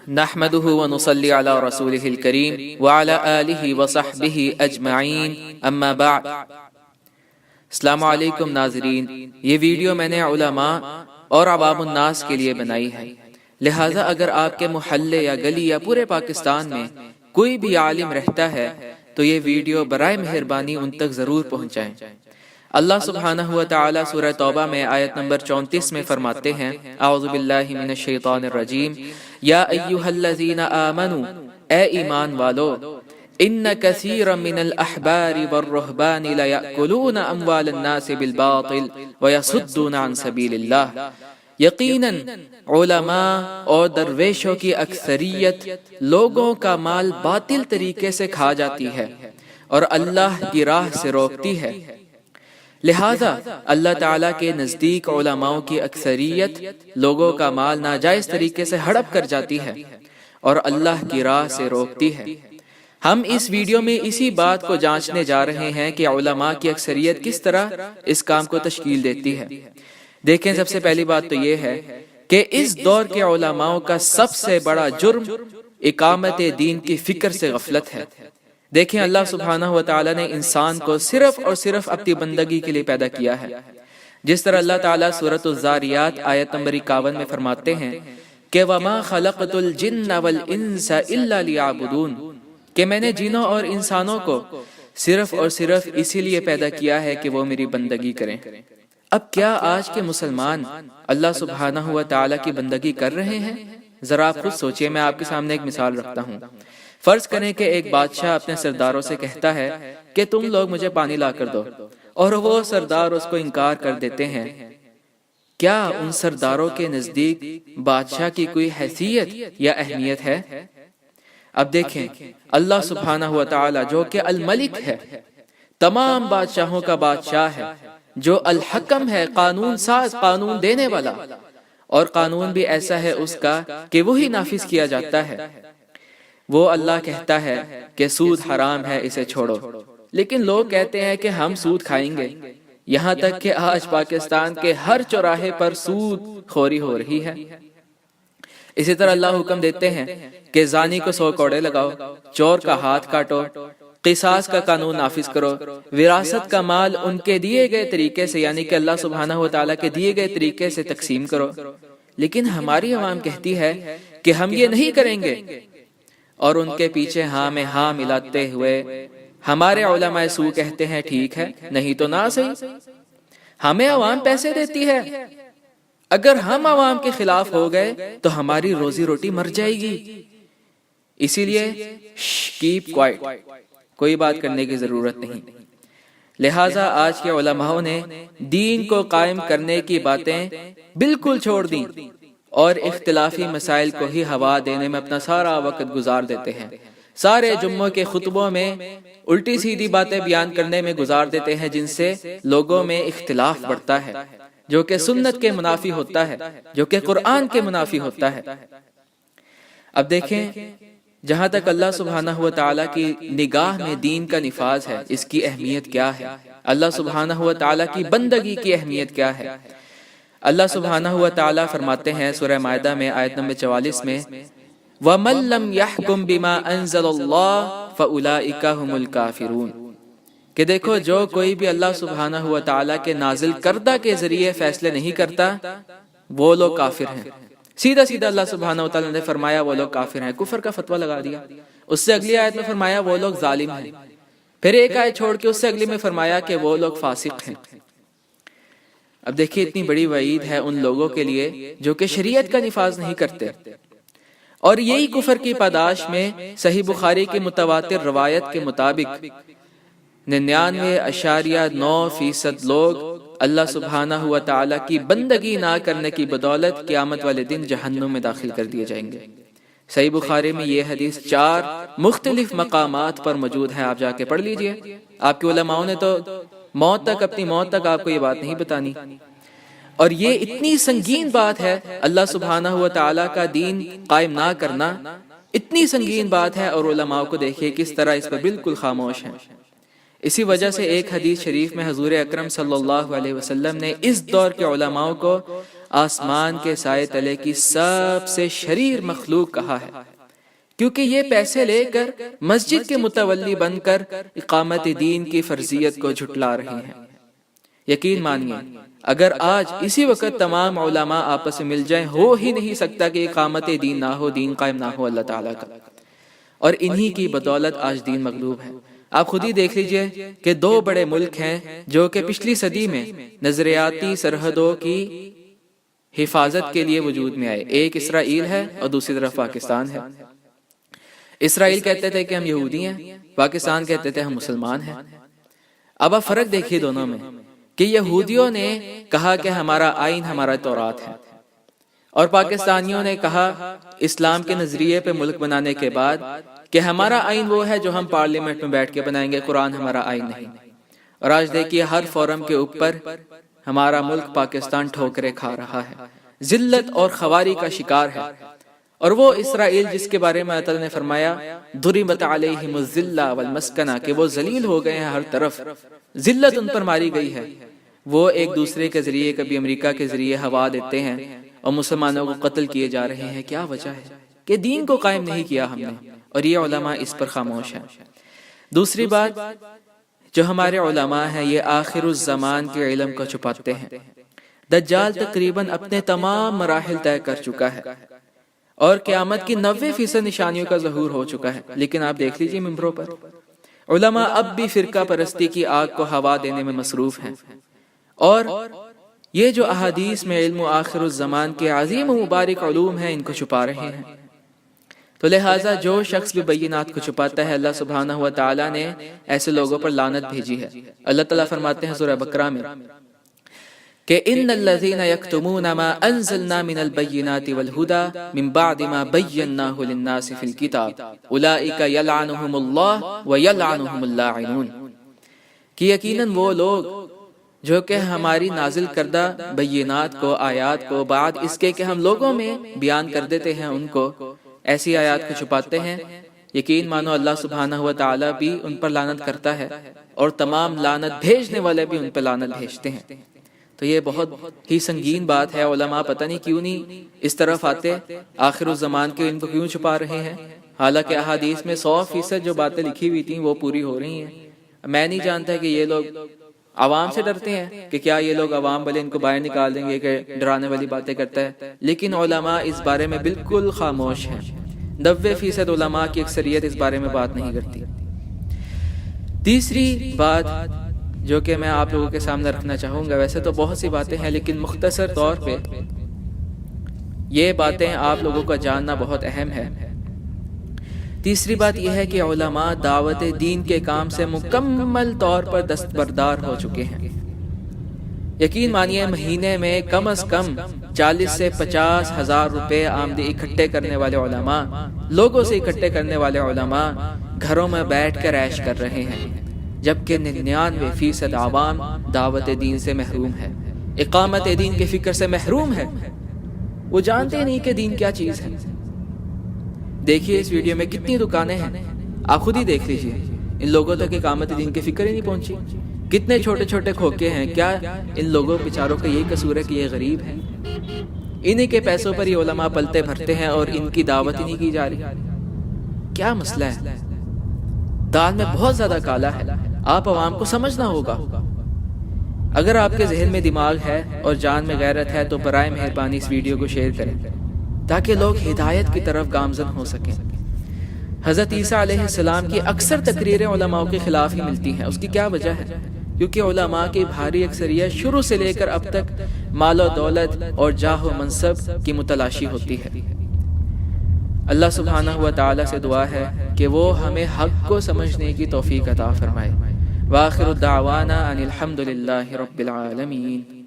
نحمده ونصلي على رسوله الكريم وعلى آله وصحبه اجمعین اما بعد۔ السلام علیکم ناظرین، یہ ویڈیو میں نے علماء اور عوام الناس کے لیے بنائی ہے، لہٰذا اگر آپ کے محلے یا گلی یا پورے پاکستان میں کوئی بھی عالم رہتا ہے تو یہ ویڈیو برائے مہربانی ان تک ضرور پہنچائیں۔ اللہ سبحانہ و تعالی سورہ توبہ میں آیت نمبر 34 میں فرماتے ہیں، اعوذ باللہ من الشیطان الرجیم، یا ایہا الذین آمنوا، اے ایمان والو، ان کثیرا من الاحبار والرہبان لیأکلون اموال الناس بالباطل ویصدون عن سبیل اللہ، یقیناً علماء اور درویشوں کی اکثریت لوگوں کا مال باطل طریقے سے کھا جاتی ہے اور اللہ کی راہ سے روکتی ہے۔ لہٰذا اللہ تعالیٰ کے نزدیک علماء کی اکثریت لوگوں کا مال ناجائز طریقے سے ہڑپ کر جاتی ہے اور اللہ کی راہ سے روکتی ہے۔ ہم اس ویڈیو میں اسی بات کو جانچنے جا رہے ہیں کہ علماء کی اکثریت کس طرح اس کام کو تشکیل دیتی ہے۔ دیکھیں، سب سے پہلی بات تو یہ ہے کہ اس دور کے علماء کا سب سے بڑا جرم اقامت دین کی فکر سے غفلت ہے۔ دیکھیں، اللہ سبحانہ و تعالیٰ نے انسان کو صرف اور صرف اپنی بندگی کے لیے پیدا کیا ہے۔ جس طرح اللہ تعالیٰ سورۃ الذاریات آیت نمبر 51 میں فرماتے ہیں کہ وَمَا خَلَقْتُ الْجِنَّ وَالْإِنسَ إِلَّا لِيَعْبُدُونَ، کہ میں نے جنوں اور انسانوں کو صرف اور صرف اسی لیے پیدا کیا ہے کہ وہ میری بندگی کریں۔ اب کیا آج کے مسلمان اللہ سبحانہ و تعالیٰ کی بندگی کر رہے ہیں؟ ذرا آپ خود سوچئے۔ میں آپ کے سامنے ایک مثال رکھتا ہوں۔ فرض کریں کہ ایک بادشاہ اپنے سرداروں سے کہتا ہے کہ تم لوگ مجھے پانی لا کر دو، اور وہ سردار اس کو انکار کر دیتے ہیں۔ کیا ان سرداروں کے نزدیک بادشاہ کی کوئی حیثیت یا اہمیت ہے؟ اب دیکھیں، اللہ سبحانہ و تعالی جو کہ الملک ہے، تمام بادشاہوں کا بادشاہ ہے، جو الحکم ہے، قانون ساز، قانون دینے والا، اور قانون بھی ایسا ہے اس کا کہ وہی نافذ کیا جاتا ہے۔ وہ اللہ کہتا ہے کہ سود حرام ہے، اسے چھوڑو، لیکن لوگ کہتے ہیں کہ ہم سود کھائیں گے، یہاں تک کہ آج پاکستان کے ہر چوراہے پر سود خوری ہو رہی ہے۔ اسی طرح اللہ حکم دیتے ہیں کہ زانی کو 100 کوڑے لگاؤ، چور کا ہاتھ کاٹو، قصاص کا قانون نافذ کرو، وراثت کا مال ان کے دیے گئے طریقے سے، یعنی کہ اللہ سبحانہ و تعالیٰ کے دیے گئے طریقے سے تقسیم کرو۔ لیکن ہماری عوام کہتی ہے کہ ہم یہ نہیں کریں گے، اور ان کے پیچھے ہاں میں ہاں ملاتے ہوئے ہمارے علماء سو کہتے ہیں ٹھیک ہے، نہیں تو نہ صحیح، ہمیں عوام پیسے دیتی ہے، اگر ہم عوام کے خلاف ہو گئے تو ہماری روزی روٹی مر جائے گی، اسی لیے کیپ کوائٹ، کوئی بات کرنے کی ضرورت نہیں۔ لہٰذا آج کے علماء نے دین کو قائم کرنے کی باتیں بالکل چھوڑ دیں اور اختلافی مسائل کو ہی ہوا دینے میں اپنا سارا وقت گزار دیتے ہیں۔ سارے جمعوں کے خطبوں میں الٹی سیدھی باتیں بیان کرنے میں گزار دیتے ہیں، جن سے لوگوں میں اختلاف بڑھتا ہے، جو کہ سنت کے منافی ہوتا ہے، جو کہ قرآن کے منافی ہوتا ہے۔ اب دیکھیں، جہاں تک اللہ سبحانہ و تعالیٰ کی نگاہ میں دین کا نفاذ ہے، اس کی اہمیت کیا ہے، اللہ سبحانہ و تعالیٰ کی بندگی کی اہمیت کیا ہے۔ اللہ سبحانہ و تعالیٰ فرماتے ہیں سورہ مائدہ میں آیت نمبر 44 میں، وَمَن لَّمْ يَحْكُم بِمَا أَنزَلَ اللَّهُ فَأُولَٰئِكَ هُمُ الْكَافِرُونَ، کہ دیکھو جو کوئی بھی اللہ سبحانہ و تعالیٰ کے نازل کردہ کے ذریعے فیصلے نہیں کرتا، وہ لوگ کافر ہیں۔ سیدھا سیدھا اللہ سبحانہ و تعالیٰ نے فرمایا وہ لوگ کافر ہیں، کفر کا فتویٰ لگا دیا۔ اس سے اگلی آیت میں فرمایا وہ لوگ ظالم ہیں، پھر ایک آیت چھوڑ کے اس سے اگلی میں فرمایا کہ وہ لوگ فاسق ہیں۔ اب دیکھیے، اتنی بڑی وعید ہے ان لوگوں کے لیے جو کہ شریعت کا نفاذ نہیں کرتے، اور یہی کفر کی پاداش میں صحیح بخاری کی متواتر روایت کے مطابق 99.9% لوگ اللہ سبحانہ و تعالیٰ کی بندگی نہ کرنے کی بدولت قیامت والے دن جہنم میں داخل کر دیے جائیں گے۔ صحیح بخاری میں یہ حدیث 4 مختلف مقامات پر موجود ہے، آپ جا کے پڑھ لیجئے۔ آپ کے علماء نے تو موت تک، اپنی موت تک آپ کو یہ بات نہیں بتانی، اور یہ اتنی سنگین بات ہے، اللہ سبحانہ و تعالیٰ کا دین قائم نہ کرنا اتنی سنگین بات ہے، اور علماء کو دیکھیے کس طرح اس پر بالکل خاموش ہیں۔ اسی وجہ سے ایک حدیث شریف میں حضور اکرم صلی اللہ علیہ وسلم نے اس دور کے علماء کو آسمان کے سائے تلے کی سب سے شریر مخلوق کہا ہے، کیونکہ یہ پیسے لے کر مسجد کے متولی بن کر اقامت دین کی فرضیت کو جھٹلا رہے ہیں۔ یقین مانیے اگر آج اسی وقت تمام علماء آپس میں مل جائیں، ہو ہی نہیں سکتا کہ اقامت دین نہ ہو، دین قائم نہ ہو اللہ تعالیٰ کا، اور انہی کی بدولت آج دین مغلوب ہے۔ آپ خود ہی دیکھ لیجئے کہ دو بڑے ملک ہیں جو کہ پچھلی صدی میں نظریاتی سرحدوں کی حفاظت کے لیے وجود میں آئے، ایک اسرائیل ہے اور دوسری طرف پاکستان ہے۔ اسرائیل کہتے تھے کہ ہم یہودی ہیں، پاکستان کہتے تھے ہم مسلمان ہیں۔ اب آپ فرق دیکھیے دونوں میں کہ یہودیوں نے کہا کہ ہمارا آئین ہمارا تورات ہے، اور پاکستانیوں نے کہا اسلام کے نظریے پہ ملک بنانے کے بعد کہ ہمارا آئین وہ ہے جو ہم پارلیمنٹ میں بیٹھ کے بنائیں گے، قرآن ہمارا آئین نہیں۔ اور آج دیکھیے ہر فورم کے اوپر ہمارا ملک پاکستان ٹھوکریں کھا رہا ہے، ذلت اور خواری کا شکار ہے۔ اور وہ اسرائیل جس کے بارے میں اللہ تعالیٰ نے فرمایا ضربت علیہم الذلہ والمسکنہ، کہ وہ ذلیل ہو گئے ہیں، ہر طرف ذلت ان پر ماری گئی ہے، وہ ایک دوسرے کے ذریعے کبھی امریکہ کے ذریعے ہوا دیتے ہیں اور مسلمانوں کو قتل کیے جا رہے ہیں۔ کیا وجہ ہے کہ دین کو قائم نہیں کیا ہم نے، اور یہ علماء اس پر خاموش ہیں۔ دوسری بات جو ہمارے علماء ہیں یہ آخر الزمان کے علم کو چھپاتے ہیں۔ دجال تقریباً اپنے تمام مراحل طے کر چکا ہے اور قیامت کی 90% نشانیوں کا ظہور ہو چکا ہے، لیکن آپ دیکھ لیجئے ممبروں پر علماء اب بھی فرقہ پرستی کی آگ کو ہوا دینے میں مصروف ہیں، اور یہ جو احادیث میں علم و آخر الزمان کے عظیم و مبارک علوم ہیں ان کو چھپا رہے ہیں۔ تو لہٰذا جو شخص بھی بینات کو چھپاتا ہے، اللہ سبحانہ و تعالیٰ نے ایسے لوگوں پر لعنت بھیجی ہے۔ اللہ تعالیٰ فرماتے ہیں سورہ بقرہ میں کہ ان الذین یکتمون ما انزلنا من البینات والہدی من بعد ما بیناہ للناس فی الکتاب اولئک یلعنہم اللہ ویلعنہم اللاعنون، کہ یقیناً وہ لوگ جو کہ ہماری نازل کردہ بینات کو، آیات کو بعد اس کے کہ ہم لوگوں میں بیان کر دیتے ہیں ان کو، ایسی آیات کو چھپاتے ہیں، یقین مانو اللہ سبحانہ و تعالیٰ بھی ان پر لعنت کرتا ہے، اور تمام لعنت بھیجنے والے بھی ان پر لعنت بھیجتے ہیں۔ تو یہ بہت ہی سنگین بات ہے۔ علماء پتہ نہیں کیوں نہیں اس طرف آتے، آخر الزمان کے ان کو کیوں چھپا رہے ہیں، حالانکہ احادیث میں 100% جو باتیں لکھی ہوئی تھیں وہ پوری ہو رہی ہیں۔ میں نہیں جانتا کہ یہ لوگ عوام سے ڈرتے ہیں کہ کیا یہ لوگ عوام والے ان کو باہر نکال دیں گے کہ ڈرانے والی باتیں کرتا ہے، لیکن علماء اس بارے میں بالکل خاموش ہیں۔ 90% علماء کی اکثریت اس بارے میں بات نہیں کرتی۔ تیسری بات جو کہ میں آپ لوگوں کے سامنے رکھنا چاہوں گا، ویسے تو بہت سی باتیں ہیں لیکن مختصر طور پہ یہ باتیں آپ لوگوں کا جاننا بہت اہم ہے۔ تیسری بات یہ ہے کہ علماء دعوت دین کے کام سے مکمل طور پر دستبردار ہو چکے ہیں۔ یقین مانیے مہینے میں کم از کم 40 سے 50 ہزار روپے آمدنی اکٹھے کرنے والے علماء، لوگوں سے اکٹھے کرنے والے علماء گھروں میں بیٹھ کر عیش کر رہے ہیں، جبکہ 99% عوام دعوت دین سے محروم ہے، اقامت دین کے فکر سے محروم ہے، وہ جانتے نہیں کہ دین کیا چیز ہے۔ دیکھیے اس ویڈیو میں کتنی دکانیں ہیں، آپ خود ہی دیکھ لیجئے، ان لوگوں تک اقامت دین کی فکر ہی نہیں پہنچی۔ کتنے چھوٹے چھوٹے کھوکے ہیں، کیا ان لوگوں بیچاروں کا یہی قصور ہے کہ یہ غریب ہیں؟ انہی کے پیسوں پر یہ علماء پلتے بھرتے ہیں اور ان کی دعوت ہی نہیں کی جا رہی۔ کیا مسئلہ ہے؟ دال میں بہت زیادہ کالا ہے، آپ عوام کو سمجھنا ہوگا۔ اگر آپ کے ذہن میں دماغ ہے اور جان میں غیرت ہے تو برائے مہربانی اس ویڈیو کو شیئر کریں تاکہ لوگ ہدایت کی طرف گامزن ہو سکیں۔ حضرت عیسیٰ علیہ السلام کی اکثر تقریریں علماء کے خلاف ہی ملتی ہیں، اس کی کیا وجہ ہے؟ کیونکہ علماء کی بھاری اکثریت شروع سے لے کر اب تک مال و دولت اور جاہ و منصب کی متلاشی ہوتی ہے۔ اللہ سبحانہ و تعالی سے دعا ہے کہ وہ ہمیں حق کو سمجھنے کی توفیق عطا فرمائے۔ وآخر الدعوانا ان الحمد للہ رب العالمین۔